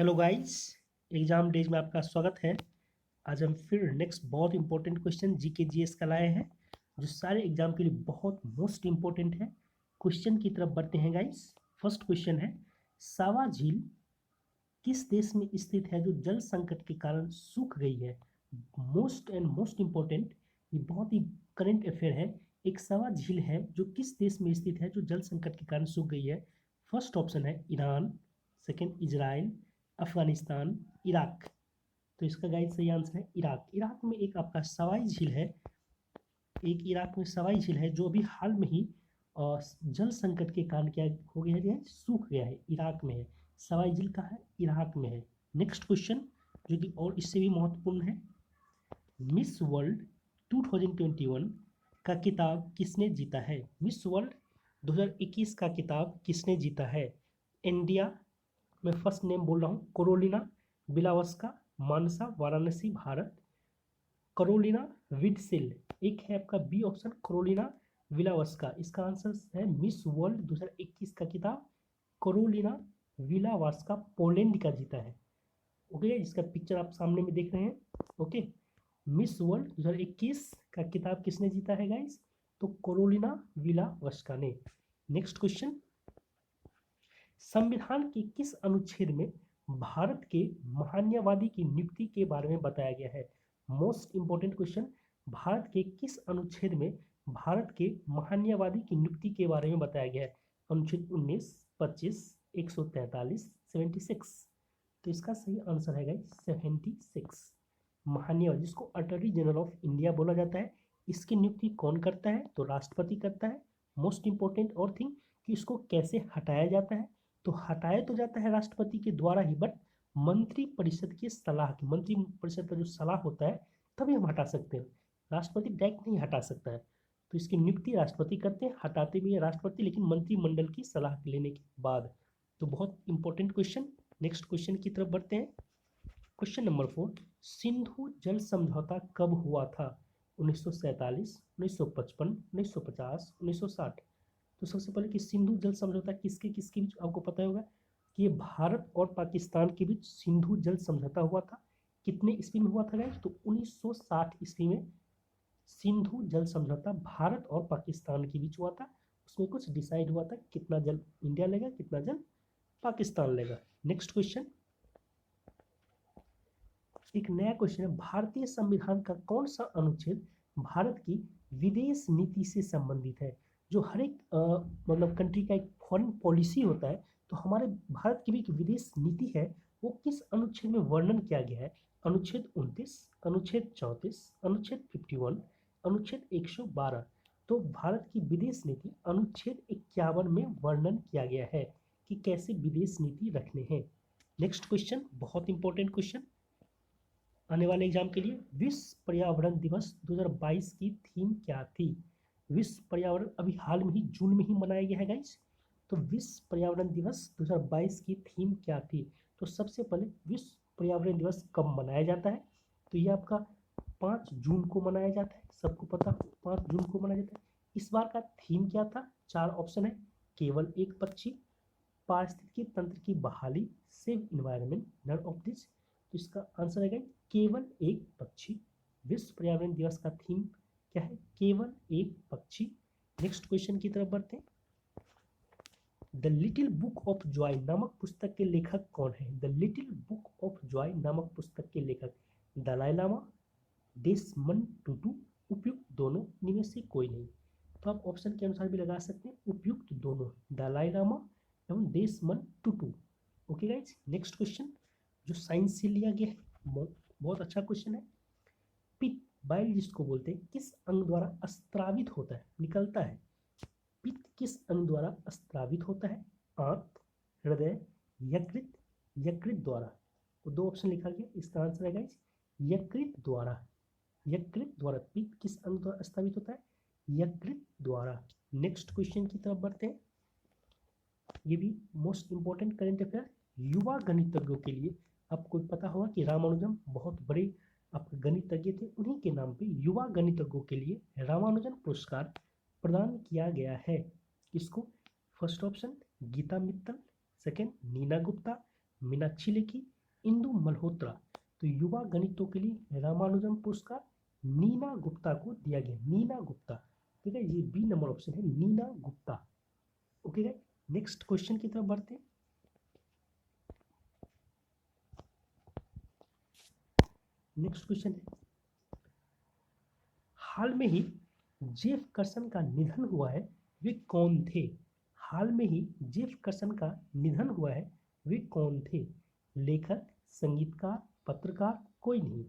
Hello guys, exam days में आपका स्वागत है। आज हम फिर नेक्स्ट बहुत इंपॉर्टेंट क्वेश्चन जीके जीएस का लाए हैं, जो सारे एग्जाम के लिए बहुत मोस्ट इंपॉर्टेंट है। क्वेश्चन की तरफ बढ़ते हैं गाइस। फर्स्ट क्वेश्चन है, सावा झील किस देश में स्थित है जो जल संकट के कारण सूख गई है? मोस्ट एंड मोस्ट इंपॉर्टेंट, ये बहुत ही करंट अफेयर है। एक सावा झील है जो किस देश में स्थित है जो जल संकट के कारण सूख गई है? फर्स्ट ऑप्शन है Iran, second Israel, Afghanistan, Iraq. तो इसका गाइड सही आंसर है इराक। इराक में एक आपका सवाई झील है, एक इराक में सवाई झील है जो अभी हाल में ही जल संकट के कारण क्या हो गया है, सूख गया है। इराक में है सवाई झील, कहाँ है? इराक में है। नेक्स्ट क्वेश्चन जो कि और इससे भी महत्वपूर्ण है, मिस वर्ल्ड 2021 का किताब किसने जीता है? मिस वर्ल्ड 2021 का किताब किसने जीता है? इंडिया, मैं फर्स्ट नेम बोल रहा हूँ, कोरोलिना बिलावस्का, मानसा, वाराणसी, भारत। करोलिना विडसिल, एक है आपका बी ऑप्शन करोलिना विलावस्का। इसका आंसर है मिस वर्ल्ड 2021 का किताब करोलिना विलावस्का पोलैंड का जीता है। ओके, जिसका पिक्चर आप सामने में देख रहे हैं। ओके, मिस वर्ल्ड 2021 का किताब किसने जीता है गाइस? तो करोलिना विलावस्का ने। नेक्स्ट क्वेश्चन, संविधान के किस अनुच्छेद में भारत के महान्यवादी की नियुक्ति के बारे में बताया गया है? मोस्ट इंपोर्टेंट क्वेश्चन, भारत के किस अनुच्छेद में भारत के महान्यवादी की नियुक्ति के बारे में बताया गया है? अनुच्छेद 19, 25, 143, 76। तो इसका सही आंसर है गाइस 76। महान्यवादी, जिसको अटॉर्नी जनरल ऑफ इंडिया बोला जाता है, इसकी नियुक्ति कौन करता है? तो राष्ट्रपति करता है। मोस्ट इंपॉर्टेंट और थिंग कि इसको कैसे हटाया जाता है? तो हटाया तो जाता है राष्ट्रपति के द्वारा ही, बट मंत्री परिषद की सलाह की, मंत्री परिषद का जो सलाह होता है तभी हम हटा सकते हैं। राष्ट्रपति डायरेक्ट नहीं हटा सकता है। तो इसकी नियुक्ति राष्ट्रपति करते हैं, हटाते भी है राष्ट्रपति, लेकिन मंत्रिमंडल की सलाह लेने के बाद। तो बहुत इंपॉर्टेंट क्वेश्चन। नेक्स्ट क्वेश्चन की तरफ बढ़ते हैं। क्वेश्चन नंबर 4, सिंधु जल समझौता कब हुआ था? 1947, 1955, 1950, 1960। तो सबसे पहले कि सिंधु जल समझौता किसके किसके बीच, आपको पता होगा कि ये भारत और पाकिस्तान के बीच सिंधु जल समझौता हुआ था। कितने ईस्वी में हुआ था गाइस? तो 1960 ईस्वी में सिंधु जल समझौता भारत और पाकिस्तान के बीच हुआ था। उसमें कुछ डिसाइड हुआ था कितना जल इंडिया लेगा, कितना जल पाकिस्तान लेगा। नेक्स्ट क्वेश्चन, एक नया क्वेश्चन है, भारतीय संविधान का कौन सा अनुच्छेद भारत की विदेश नीति से संबंधित है? जो हर एक मतलब कंट्री का एक फॉरेन पॉलिसी होता है, तो हमारे भारत की भी एक विदेश नीति है, वो किस अनुच्छेद में वर्णन किया गया है? अनुच्छेद 29, अनुच्छेद 34, अनुच्छेद 51, अनुच्छेद 112। तो भारत की विदेश नीति अनुच्छेद 51 में वर्णन किया गया है कि कैसे विदेश नीति रखने हैं। नेक्स्ट क्वेश्चन, बहुत इंपॉर्टेंट क्वेश्चन आने वाले एग्जाम के लिए, विश्व पर्यावरण दिवस 2022 की थीम क्या थी? विश्व पर्यावरण अभी हाल में ही जून में ही मनाया गया है गाइस। तो विश्व पर्यावरण दिवस 2022 की थीम क्या थी? तो सबसे पहले विश्व पर्यावरण दिवस कब मनाया जाता है? तो ये आपका 5 जून को मनाया जाता है, सबको पता 5 जून को मनाया जाता है। इस बार का थीम क्या था? 4 ऑप्शन है, केवल एक पक्षी, पारिस्थितिकी तंत्र की बहाली, save environment, none of this. तो इसका आंसर है केवल एक पक्षी। विश्व पर्यावरण दिवस का थीम क्या है? केवल एक पक्षी। नेक्स्ट क्वेश्चन की तरफ बढ़ते हैं। The little book of Joy नामक पुस्तक के लेखक कौन है? The little book of Joy नामक पुस्तक के लेखक दलाई लामा, डेसमंड टुटू, उपयुक्त दोनों, इनमें से कोई नहीं। तो आप ऑप्शन के अनुसार भी लगा सकते हैं, उपयुक्त दोनों, दलाई लामा एवं Desmond Tutu. Okay guys, next question जो साइंस से लिया गया है, बहुत अच्छा क्वेश्चन है। पित्त बाइल जिसको बोलते हैं, किस अंग द्वारा स्त्रावित होता है, निकलता है? पित्त किस अंग द्वारा स्त्रावित होता है? आंत, हृदय, यकृत, यकृत द्वारा। तो 2 ऑप्शन लिखा गया, इसका आंसर है गाइज यकृत द्वारा। यकृत द्वारा पित्त किस अंग द्वारा स्त्रावित होता है? यकृत द्वारा। नेक्स्ट क्वेश्चन की तरफ बढ़ते हैं। ये भी मोस्ट इंपॉर्टेंट करंट अफेयर, युवा गणितज्ञों के लिए। आपको पता होगा कि रामानुजन बहुत बड़े आपके गणितज्ञ थे, उन्हीं के नाम पे युवा गणितज्ञों के लिए रामानुजन पुरस्कार प्रदान किया गया है। किसको? First option Gita Mittal, second Neena Gupta, Meenakshi Lekhi, Indu Malhotra. तो युवा गणितों के लिए रामानुजन पुरस्कार नीना गुप्ता को दिया गया, नीना गुप्ता। ठीक है, ये बी नंबर ऑप्शन है, Neena Gupta. Okay guys, next question की तरफ बढ़ते हैं। नेक्स्ट क्वेश्चन है, हाल में ही जेफ कर्सन का निधन हुआ है, वे कौन थे? हाल में ही जेफ कर्सन का निधन हुआ है, वे कौन थे? लेखक, संगीतकार, पत्रकार, कोई नहीं।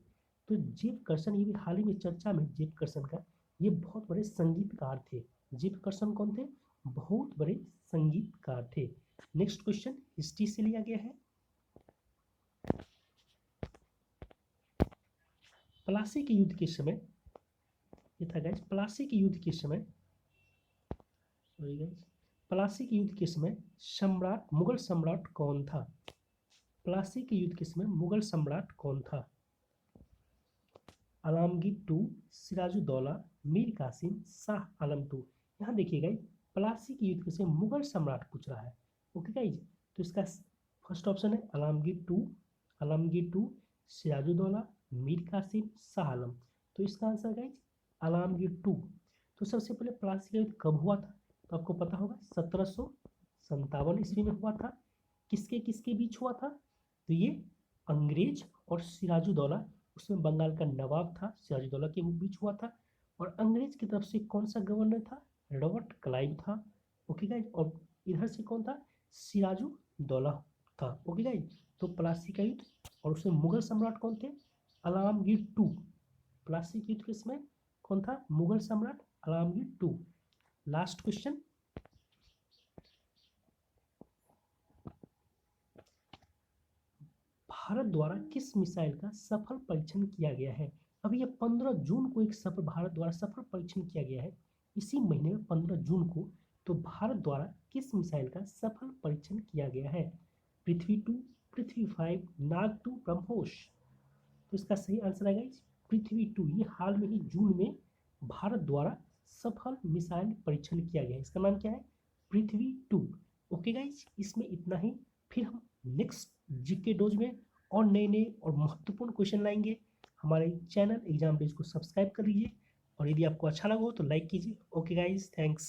तो जेफ कर्सन, ये भी हाल ही में चर्चा में जेफ कर्सन का, ये बहुत बड़े संगीतकार थे। जेफ कर्सन कौन थे? बहुत बड़े संगीतकार थे। नेक्स्ट क्वेश्चन हिस्ट्री से लिया गया है। प्लासी के युद्ध के समय, ये था गाइस, प्लासी के युद्ध के समय, सॉरी गाइस, प्लासी के युद्ध के समय सम्राट, मुगल सम्राट कौन था? प्लासी के युद्ध के समय मुगल सम्राट कौन था? Alamgir two, Sirajuddaulah, Mir Qasim, Shah Alam two. यहाँ देखिए गाइस, प्लासी के युद्ध के समय मुगल सम्राट पूछ रहा है। ओके गाइस, तो इसका फर्स्ट ऑप्शन है आलमगीर टू, सिराजुद्दौला, मीर कासिम, शाह आलम। तो इसका आंसर गाइस आलमगीर टू। तो सबसे पहले प्लासी का युद्ध कब हुआ था? तो आपको पता होगा 1757 ईस्वी में हुआ था। किसके किसके बीच हुआ था? तो ये अंग्रेज और सिराजुद्दौला, उसमें बंगाल का नवाब था, सिराजुद्दौला के बीच हुआ था। और अंग्रेज की तरफ से कौन सा गवर्नर था? रॉबर्ट क्लाइव था। ओके गाइज, और इधर से कौन था? सिराजुद्दौला था। ओके गाइज, तो प्लासी का युद्ध, और उसमें मुगल सम्राट कौन थे? आलमगीर टू। प्लासी के युद्ध के समय कौन था? मुगल सम्राट Alamgir two. Last question, Bharat द्वारा किस मिसाइल का सफल परीक्षण किया गया है? अभी ये 15 जून को एक सफल, भारत द्वारा सफल परीक्षण किया गया है इसी महीने में 15 जून को। तो भारत द्वारा किस मिसाइल का सफल परीक्षण किया गया है? पृथ्वी 2, पृथ्वी 5, नाग 2, ब्रह्मोस। तो इसका सही आंसर है गाइस पृथ्वी 2। ये हाल में ही जून में भारत द्वारा सफल मिसाइल परीक्षण किया गया है। इसका नाम क्या है? पृथ्वी 2। ओके गाइस, इसमें इतना ही। फिर हम नेक्स्ट जीके डोज में और नए नए और महत्वपूर्ण क्वेश्चन लाएंगे। हमारे चैनल एग्जाम डेज को सब्सक्राइब कर लीजिए, और यदि आपको अच्छा लगा हो तो लाइक कीजिए। Okay guys, thanks.